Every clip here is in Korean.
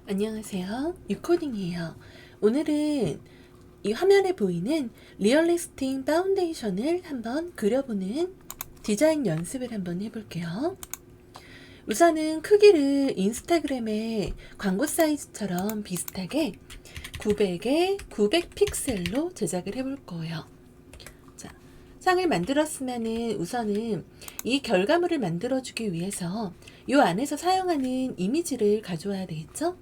안녕하세요. 유코딩이에요. 오늘은 이 화면에 보이는 리얼리스틱 파운데이션을 한번 그려보는 디자인 연습을 한번 해볼게요. 우선은 크기를 인스타그램의 광고 사이즈처럼 비슷하게 900에 900 픽셀로 제작을 해볼 거예요. 자, 상을 만들었으면은 우선은 이 결과물을 만들어주기 위해서 이 안에서 사용하는 이미지를 가져와야 되겠죠?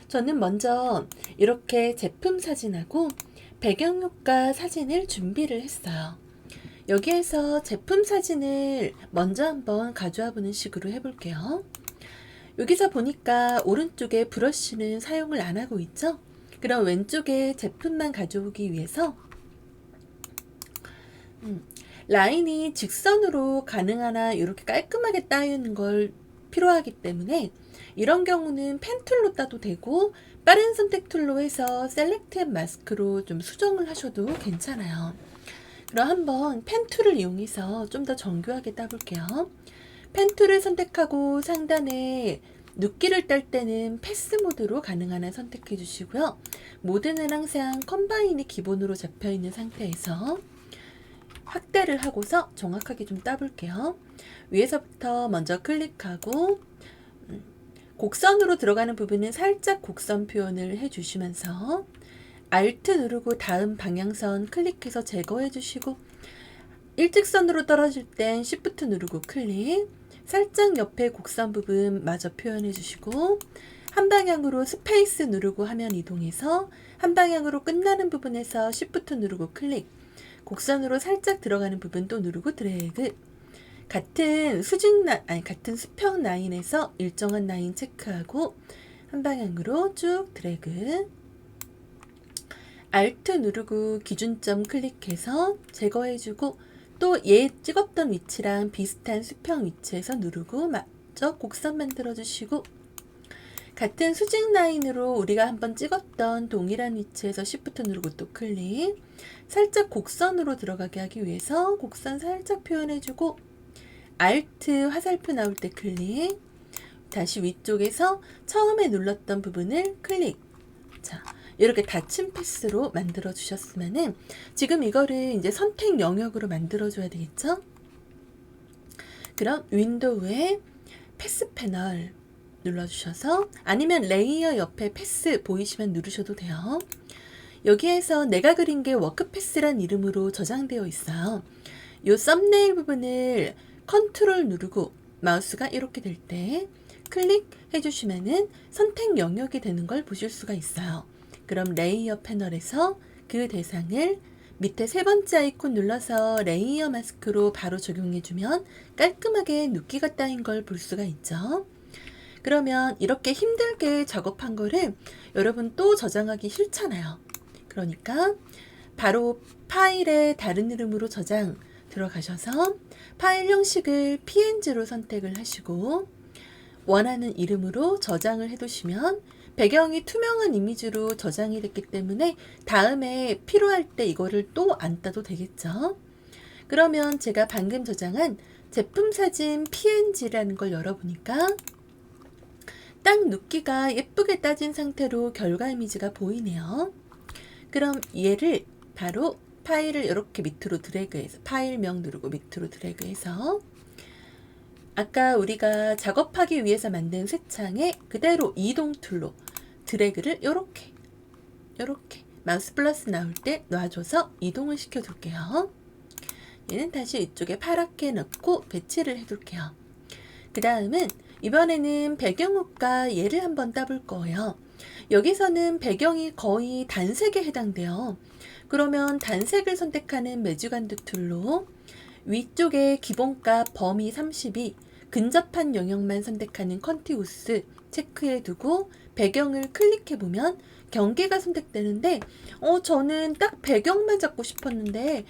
저는 먼저 이렇게 제품 사진하고 배경효과 사진을 준비를 했어요. 여기에서 제품 사진을 먼저 한번 가져와 보는 식으로 해볼게요. 여기서 보니까 오른쪽에 브러쉬는 사용을 안 하고 있죠? 그럼 왼쪽에 제품만 가져오기 위해서 라인이 직선으로 가능하나 이렇게 깔끔하게 따이는 걸 필요하기 때문에 이런 경우는 펜 툴로 따도 되고 빠른 선택 툴로 해서 셀렉트 앤 마스크로 좀 수정을 하셔도 괜찮아요. 그럼 한번 펜 툴을 이용해서 좀 더 정교하게 따볼게요. 펜 툴을 선택하고 상단에 눕기를 딸 때는 패스 모드로 가능한 한 선택해 주시고요. 모드는 항상 컴바인이 기본으로 잡혀 있는 상태에서 확대를 하고서 정확하게 좀 따볼게요. 위에서부터 먼저 클릭하고 곡선으로 들어가는 부분은 살짝 곡선 표현을 해주시면서 Alt 누르고 다음 방향선 클릭해서 제거해 주시고 일직선으로 떨어질 땐 Shift 누르고 클릭, 살짝 옆에 곡선 부분 마저 표현해 주시고 한 방향으로 스페이스 누르고 화면 이동해서 한 방향으로 끝나는 부분에서 Shift 누르고 클릭, 곡선으로 살짝 들어가는 부분 또 누르고 드래그. 같은 같은 수평 라인에서 일정한 라인 체크하고 한 방향으로 쭉 드래그. Alt 누르고 기준점 클릭해서 제거해주고 또 얘 찍었던 위치랑 비슷한 수평 위치에서 누르고 마저 곡선 만들어주시고 같은 수직 라인으로 우리가 한번 찍었던 동일한 위치에서 Shift 누르고 또 클릭, 살짝 곡선으로 들어가게 하기 위해서 곡선 살짝 표현해주고 Alt 화살표 나올 때 클릭, 다시 위쪽에서 처음에 눌렀던 부분을 클릭. 자, 이렇게 닫힌 패스로 만들어 주셨으면은 지금 이거를 이제 선택 영역으로 만들어 줘야 되겠죠? 그럼 윈도우에 패스 패널 눌러주셔서 아니면 레이어 옆에 패스 보이시면 누르셔도 돼요. 여기에서 내가 그린 게 워크패스란 이름으로 저장되어 있어요. 이 썸네일 부분을 컨트롤 누르고 마우스가 이렇게 될 때 클릭해 주시면은 선택 영역이 되는 걸 보실 수가 있어요. 그럼 레이어 패널에서 그 대상을 밑에 세 번째 아이콘 눌러서 레이어 마스크로 바로 적용해 주면 깔끔하게 눕기가 따인 걸 볼 수가 있죠. 그러면 이렇게 힘들게 작업한 거를 여러분 또 저장하기 싫잖아요. 그러니까 바로 파일의 다른 이름으로 저장 들어가셔서 파일 형식을 png로 선택을 하시고 원하는 이름으로 저장을 해두시면 배경이 투명한 이미지로 저장이 됐기 때문에 다음에 필요할 때 이거를 또 안 따도 되겠죠. 그러면 제가 방금 저장한 제품 사진 png라는 걸 열어보니까 딱 눕기가 예쁘게 따진 상태로 결과 이미지가 보이네요. 그럼 얘를 바로 파일을 이렇게 밑으로 드래그해서 파일명 누르고 밑으로 드래그해서 아까 우리가 작업하기 위해서 만든 새 창에 그대로 이동 툴로 드래그를 이렇게 마우스 플러스 나올 때 놔줘서 이동을 시켜둘게요. 얘는 다시 이쪽에 파랗게 넣고 배치를 해둘게요. 그 다음은 이번에는 배경효과 얘를 한번 따볼 거예요. 여기서는 배경이 거의 단색에 해당돼요. 그러면 단색을 선택하는 매직안드 툴로 위쪽에 기본값 범위 32 근접한 영역만 선택하는 컨티우스 체크해 두고 배경을 클릭해 보면 경계가 선택되는데 저는 딱 배경만 잡고 싶었는데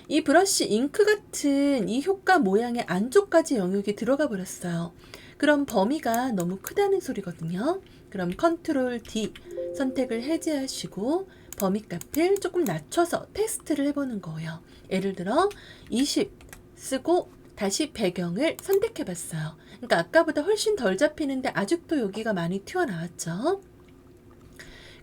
이 브러쉬 잉크 같은 이 효과 모양의 안쪽까지 영역이 들어가 버렸어요. 그럼 범위가 너무 크다는 소리거든요. 그럼 컨트롤 D 선택을 해제하시고 범위 값을 조금 낮춰서 테스트를 해보는 거예요. 예를 들어 20 쓰고 다시 배경을 선택해 봤어요. 그러니까 아까보다 훨씬 덜 잡히는데 아직도 여기가 많이 튀어나왔죠.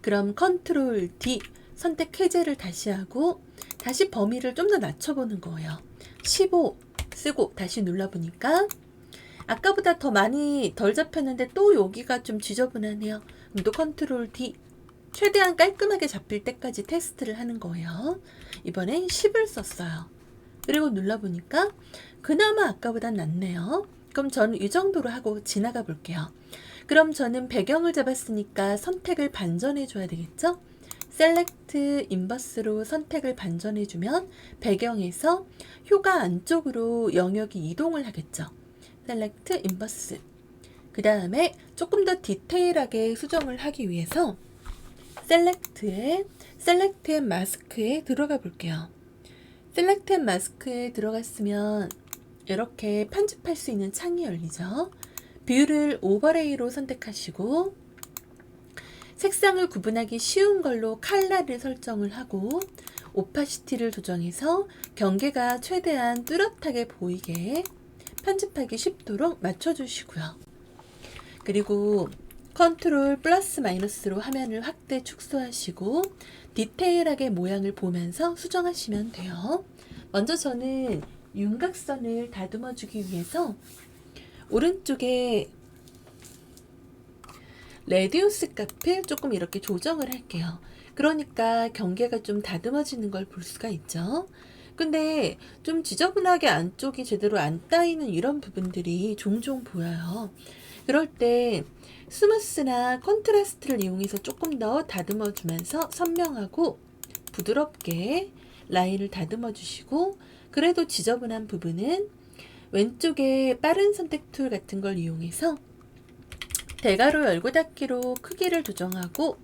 그럼 컨트롤 D 선택 해제를 다시 하고 다시 범위를 좀 더 낮춰보는 거예요. 15 쓰고 다시 눌러보니까 아까보다 더 많이 덜 잡혔는데 또 여기가 좀 지저분하네요. 그럼 또 컨트롤 D 최대한 깔끔하게 잡힐 때까지 테스트를 하는 거예요. 이번엔 10을 썼어요. 그리고 눌러보니까 그나마 아까보단 낫네요. 그럼 저는 이 정도로 하고 지나가 볼게요. 그럼 저는 배경을 잡았으니까 선택을 반전해 줘야 되겠죠? 셀렉트 인버스로 선택을 반전해 주면 배경에서 효과 안쪽으로 영역이 이동을 하겠죠. 셀렉트 인버스. 그 다음에 조금 더 디테일하게 수정을 하기 위해서 셀렉트 앤 마스크에 들어가 볼게요. 셀렉트 앤 마스크에 들어갔으면 이렇게 편집할 수 있는 창이 열리죠. 뷰를 오버레이로 선택하시고 색상을 구분하기 쉬운 걸로 컬러를 설정을 하고 오파시티를 조정해서 경계가 최대한 뚜렷하게 보이게 편집하기 쉽도록 맞춰주시고요. 그리고 컨트롤 플러스 마이너스로 화면을 확대 축소하시고 디테일하게 모양을 보면서 수정하시면 돼요. 먼저 저는 윤곽선을 다듬어 주기 위해서 오른쪽에 레디우스 값을 조금 이렇게 조정을 할게요. 그러니까 경계가 좀 다듬어지는 걸 볼 수가 있죠. 근데 좀 지저분하게 안쪽이 제대로 안 따이는 이런 부분들이 종종 보여요. 그럴 때 스무스나 컨트라스트를 이용해서 조금 더 다듬어 주면서 선명하고 부드럽게 라인을 다듬어 주시고 그래도 지저분한 부분은 왼쪽에 빠른 선택 툴 같은 걸 이용해서 대괄호 열고 닫기로 크기를 조정하고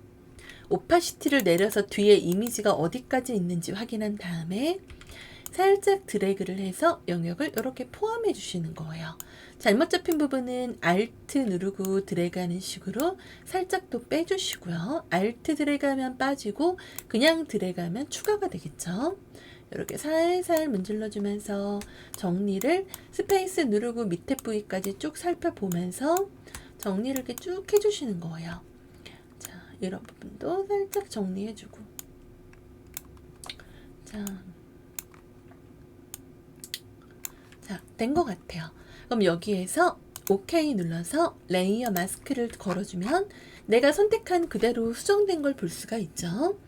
오파시티를 내려서 뒤에 이미지가 어디까지 있는지 확인한 다음에 살짝 드래그를 해서 영역을 이렇게 포함해 주시는 거예요. 잘못 잡힌 부분은 Alt 누르고 드래그 하는 식으로 살짝 또 빼주시고요. Alt 드래그 하면 빠지고 그냥 드래그 하면 추가가 되겠죠. 이렇게 살살 문질러 주면서 정리를 스페이스 누르고 밑에 부위까지 쭉 살펴보면서 정리를 이렇게 쭉 해주시는 거예요. 자, 이런 부분도 살짝 정리해주고. 자, 된 것 같아요. 그럼 여기에서 OK 눌러서 레이어 마스크를 걸어주면 내가 선택한 그대로 수정된 걸 볼 수가 있죠.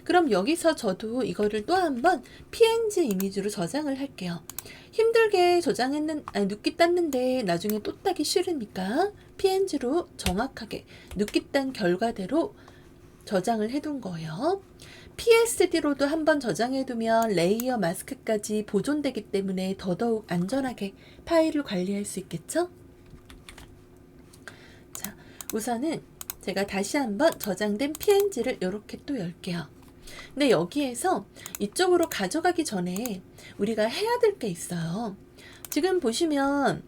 그럼 여기서 저도 이거를 또 한번 PNG 이미지로 저장을 할게요. 힘들게 눕기 땄는데 나중에 또 따기 싫으니까 PNG로 정확하게 눕기 딴 결과대로 저장을 해둔 거예요. PSD로도 한번 저장해두면 레이어 마스크까지 보존되기 때문에 더더욱 안전하게 파일을 관리할 수 있겠죠? 자, 우선은 제가 다시 한번 저장된 PNG를 이렇게 또 열게요. 근데 여기에서 이쪽으로 가져가기 전에 우리가 해야 될 게 있어요. 지금 보시면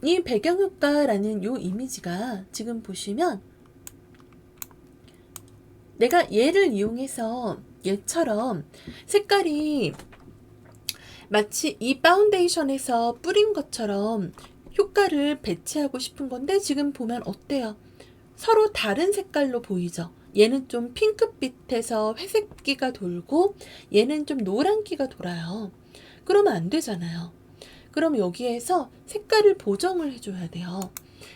이 배경효과라는 이 이미지가 지금 보시면 내가 얘를 이용해서 얘처럼 색깔이 마치 이 파운데이션에서 뿌린 것처럼 효과를 배치하고 싶은 건데 지금 보면 어때요? 서로 다른 색깔로 보이죠? 얘는 좀 핑크빛에서 회색기가 돌고 얘는 좀 노란기가 돌아요. 그러면 안 되잖아요. 그럼 여기에서 색깔을 보정을 해줘야 돼요.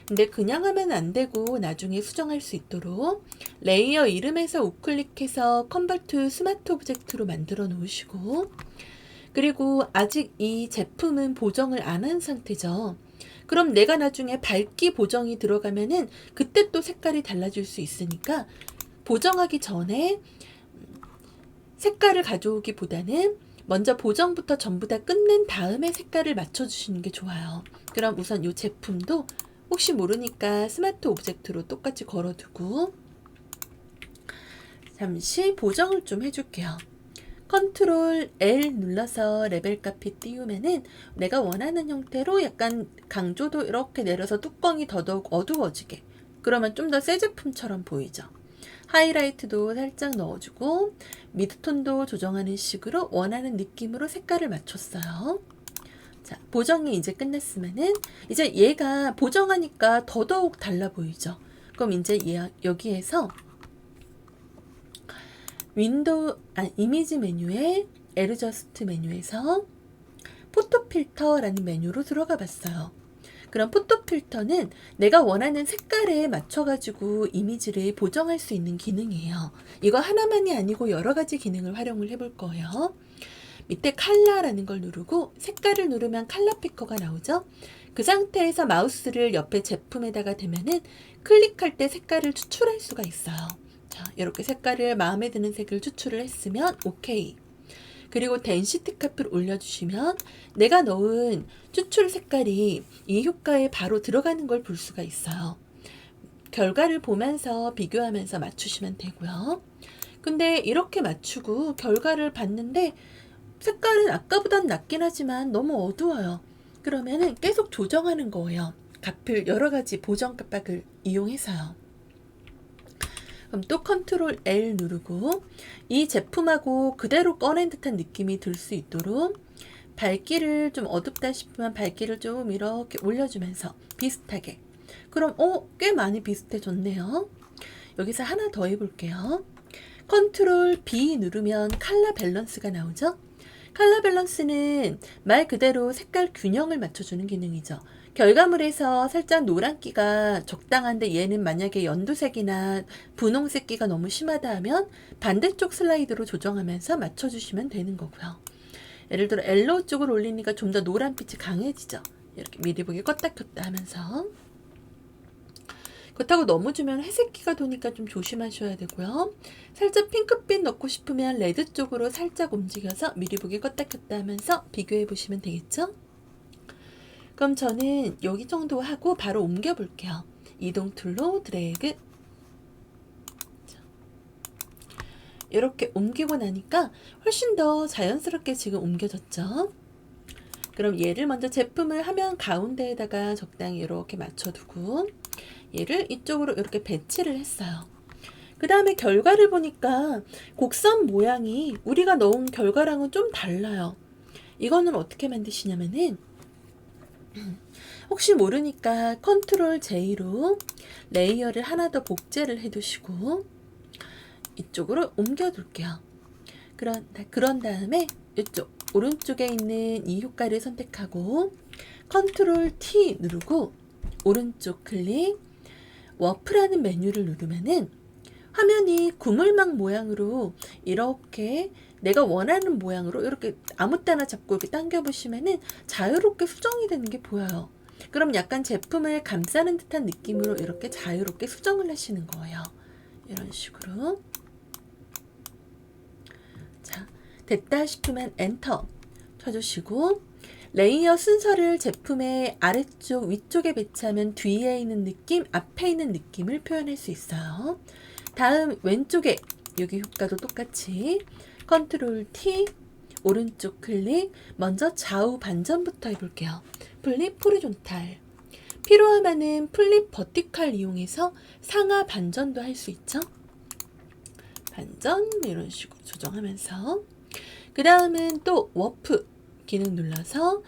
근데 그냥 하면 안 되고 나중에 수정할 수 있도록 레이어 이름에서 우클릭해서 컨버트 스마트 오브젝트로 만들어 놓으시고 그리고 아직 이 제품은 보정을 안 한 상태죠. 그럼 내가 나중에 밝기 보정이 들어가면은 그때 또 색깔이 달라질 수 있으니까 보정하기 전에 색깔을 가져오기보다는 먼저 보정부터 전부 다 끝낸 다음에 색깔을 맞춰주시는 게 좋아요. 그럼 우선 이 제품도 혹시 모르니까 스마트 오브젝트로 똑같이 걸어두고 잠시 보정을 좀 해줄게요. 컨트롤 L 눌러서 레벨 값이 띄우면은 내가 원하는 형태로 약간 강조도 이렇게 내려서 뚜껑이 더더욱 어두워지게 그러면 좀 더 새 제품처럼 보이죠. 하이라이트도 살짝 넣어주고 미드톤도 조정하는 식으로 원하는 느낌으로 색깔을 맞췄어요. 자, 보정이 이제 끝났으면은 이제 얘가 보정하니까 더더욱 달라 보이죠. 그럼 이제 여기에서 이미지 메뉴에 에르저스트 메뉴에서 포토 필터라는 메뉴로 들어가 봤어요. 그럼 포토 필터는 내가 원하는 색깔에 맞춰가지고 이미지를 보정할 수 있는 기능이에요. 이거 하나만이 아니고 여러 가지 기능을 활용을 해볼 거예요. 밑에 컬러라는 걸 누르고 색깔을 누르면 컬러 피커가 나오죠. 그 상태에서 마우스를 옆에 제품에다가 대면은 클릭할 때 색깔을 추출할 수가 있어요. 자, 이렇게 색깔을 마음에 드는 색을 추출을 했으면 오케이. 그리고 덴시티 값을 올려주시면 내가 넣은 추출 색깔이 이 효과에 바로 들어가는 걸 볼 수가 있어요. 결과를 보면서 비교하면서 맞추시면 되고요. 근데 이렇게 맞추고 결과를 봤는데 색깔은 아까보단 낫긴 하지만 너무 어두워요. 그러면은 계속 조정하는 거예요. 값을 여러 가지 보정 값을 이용해서요. 그럼 또 컨트롤 L 누르고 이 제품하고 그대로 꺼낸 듯한 느낌이 들 수 있도록 밝기를 좀 어둡다 싶으면 밝기를 좀 이렇게 올려주면서 비슷하게. 그럼 꽤 많이 비슷해졌네요. 여기서 하나 더 해볼게요. 컨트롤 B 누르면 컬러 밸런스가 나오죠. 컬러 밸런스는 말 그대로 색깔 균형을 맞춰주는 기능이죠. 결과물에서 살짝 노란기가 적당한데 얘는 만약에 연두색이나 분홍색기가 너무 심하다 하면 반대쪽 슬라이드로 조정하면서 맞춰주시면 되는 거고요. 예를 들어 옐로우 쪽을 올리니까 좀 더 노란빛이 강해지죠. 이렇게 미리 보기 껐다 켰다 하면서. 그렇다고 너무 주면 회색기가 도니까 좀 조심하셔야 되고요. 살짝 핑크빛 넣고 싶으면 레드 쪽으로 살짝 움직여서 미리 보기 껐다 켰다 하면서 비교해 보시면 되겠죠? 그럼 저는 여기 정도 하고 바로 옮겨 볼게요. 이동 툴로 드래그. 이렇게 옮기고 나니까 훨씬 더 자연스럽게 지금 옮겨졌죠? 그럼 얘를 먼저 제품을 화면 가운데에다가 적당히 이렇게 맞춰두고 얘를 이쪽으로 이렇게 배치를 했어요. 그 다음에 결과를 보니까 곡선 모양이 우리가 넣은 결과랑은 좀 달라요. 이거는 어떻게 만드시냐면은 혹시 모르니까 컨트롤 J로 레이어를 하나 더 복제를 해두시고 이쪽으로 옮겨둘게요. 그런 다음에 이쪽 오른쪽에 있는 이 효과를 선택하고 컨트롤 T 누르고 오른쪽 클릭 워프라는 메뉴를 누르면은 화면이 구물망 모양으로 이렇게 내가 원하는 모양으로 이렇게 아무 때나 잡고 이렇게 당겨 보시면은 자유롭게 수정이 되는 게 보여요. 그럼 약간 제품을 감싸는 듯한 느낌으로 이렇게 자유롭게 수정을 하시는 거예요. 이런 식으로. 자, 됐다 싶으면 엔터 쳐주시고 레이어 순서를 제품의 아래쪽, 위쪽에 배치하면 뒤에 있는 느낌, 앞에 있는 느낌을 표현할 수 있어요. 다음 왼쪽에 여기 효과도 똑같이 컨트롤 T 오른쪽 클릭 먼저 좌우 반전부터 해볼게요. 플립 호리존탈 필요하면은 플립 버티칼 이용해서 상하 반전도 할 수 있죠. 반전 이런 식으로 조정하면서 그 다음은 또 워프 기능 눌러서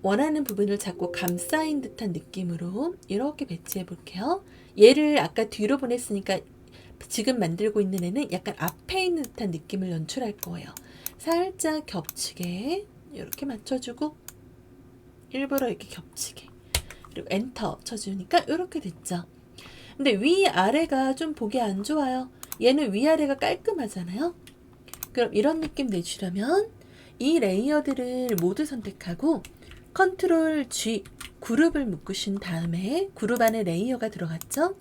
원하는 부분을 자꾸 감싸인 듯한 느낌으로 이렇게 배치해 볼게요. 얘를 아까 뒤로 보냈으니까 지금 만들고 있는 애는 약간 앞에 있는 듯한 느낌을 연출할 거예요. 살짝 겹치게 이렇게 맞춰주고 일부러 이렇게 겹치게 그리고 엔터 쳐주니까 이렇게 됐죠. 근데 위아래가 좀 보기 안 좋아요. 얘는 위아래가 깔끔하잖아요. 그럼 이런 느낌 내주려면 이 레이어들을 모두 선택하고 컨트롤 G 그룹을 묶으신 다음에 그룹 안에 레이어가 들어갔죠?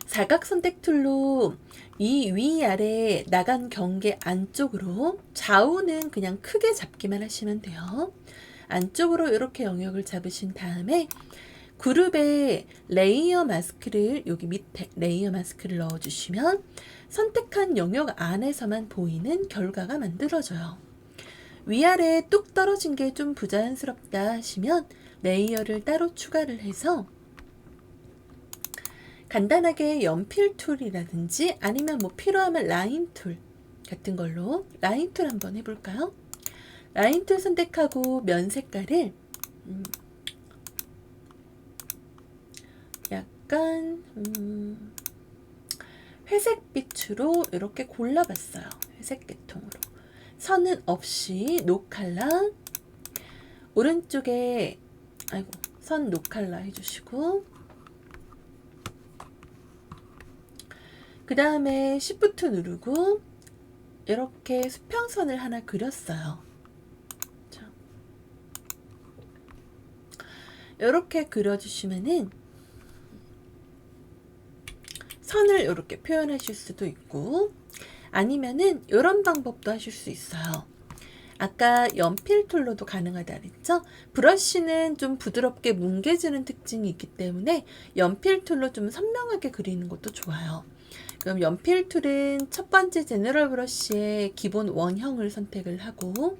사각 선택 툴로 이 위아래 나간 경계 안쪽으로 좌우는 그냥 크게 잡기만 하시면 돼요. 안쪽으로 이렇게 영역을 잡으신 다음에 그룹에 레이어 마스크를 여기 밑에 레이어 마스크를 넣어주시면 선택한 영역 안에서만 보이는 결과가 만들어져요. 위아래 뚝 떨어진 게 좀 부자연스럽다 하시면 레이어를 따로 추가를 해서 간단하게 연필 툴이라든지 아니면 뭐 필요하면 라인 툴 같은 걸로 라인 툴 한번 해볼까요? 라인 툴 선택하고 면 색깔을 약간 회색 빛으로 이렇게 골라봤어요. 회색 계통으로. 선은 없이 노칼라. 오른쪽에 선 노칼라 해주시고, 그 다음에 Shift 누르고 이렇게 수평선을 하나 그렸어요. 자, 이렇게 그려주시면은 선을 이렇게 표현하실 수도 있고, 아니면은 이런 방법도 하실 수 있어요. 아까 연필 툴로도 가능하다 그랬죠? 브러쉬는 좀 부드럽게 뭉개지는 특징이 있기 때문에 연필 툴로 좀 선명하게 그리는 것도 좋아요. 그럼 연필 툴은 첫 번째 제너럴 브러쉬의 기본 원형을 선택을 하고,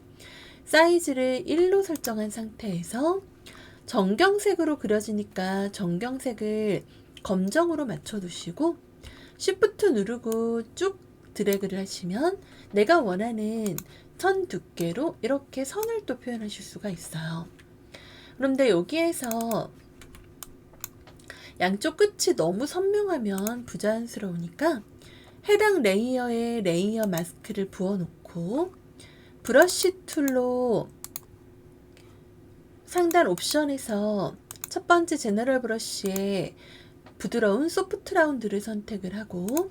사이즈를 1로 설정한 상태에서 정경색으로 그려지니까 정경색을 검정으로 맞춰 두시고, Shift 누르고 쭉 드래그를 하시면 내가 원하는 선 두께로 이렇게 선을 또 표현하실 수가 있어요. 그런데 여기에서 양쪽 끝이 너무 선명하면 부자연스러우니까 해당 레이어에 레이어 마스크를 부어놓고 브러쉬 툴로 상단 옵션에서 첫 번째 제너럴 브러쉬에 부드러운 소프트 라운드를 선택을 하고,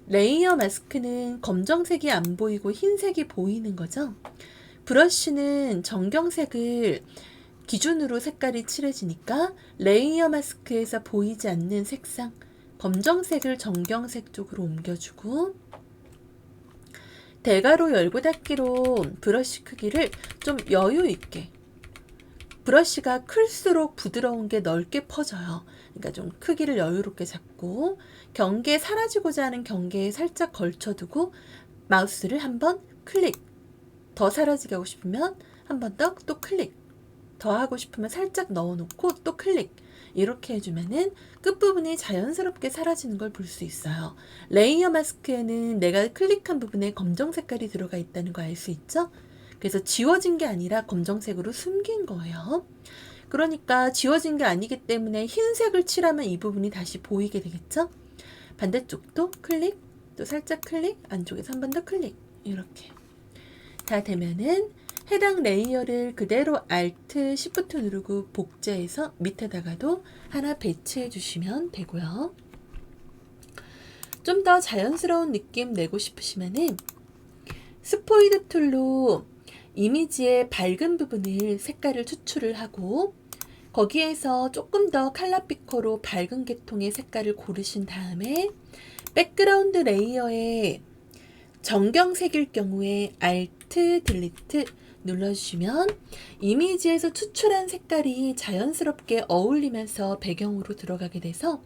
레이어 마스크는 검정색이 안 보이고 흰색이 보이는 거죠. 브러쉬는 정경색을 기준으로 색깔이 칠해지니까 레이어 마스크에서 보이지 않는 색상, 검정색을 정경색 쪽으로 옮겨주고, 대괄호 열고 닫기로 브러쉬 크기를 좀 여유 있게, 브러쉬가 클수록 부드러운 게 넓게 퍼져요. 그러니까 좀 크기를 여유롭게 잡고, 경계에 사라지고자 하는 경계에 살짝 걸쳐두고 마우스를 한번 클릭, 더 사라지게 하고 싶으면 한 번 더 또 클릭, 더 하고 싶으면 살짝 넣어놓고 또 클릭, 이렇게 해주면은 끝부분이 자연스럽게 사라지는 걸 볼 수 있어요. 레이어 마스크에는 내가 클릭한 부분에 검정 색깔이 들어가 있다는 거 알 수 있죠? 그래서 지워진 게 아니라 검정색으로 숨긴 거예요. 그러니까 지워진 게 아니기 때문에 흰색을 칠하면 이 부분이 다시 보이게 되겠죠? 반대쪽도 클릭, 또 살짝 클릭, 안쪽에서 한 번 더 클릭, 이렇게 다 되면은 해당 레이어를 그대로 Alt, Shift 누르고 복제해서 밑에다가도 하나 배치해 주시면 되고요. 좀 더 자연스러운 느낌 내고 싶으시면은 스포이드 툴로 이미지의 밝은 부분을 색깔을 추출을 하고, 거기에서 조금 더 칼라 피커로 밝은 계통의 색깔을 고르신 다음에 백그라운드 레이어에 정경색일 경우에 Alt, Delete 눌러주시면 이미지에서 추출한 색깔이 자연스럽게 어울리면서 배경으로 들어가게 돼서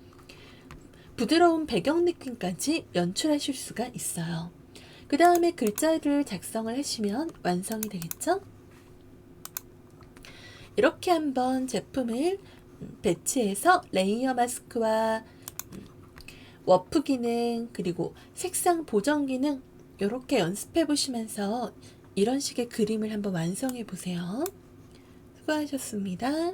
부드러운 배경 느낌까지 연출하실 수가 있어요. 그 다음에 글자를 작성을 하시면 완성이 되겠죠? 이렇게 한번 제품을 배치해서 레이어 마스크와 워프 기능, 그리고 색상 보정 기능 이렇게 연습해 보시면서 이런 식의 그림을 한번 완성해 보세요. 수고하셨습니다.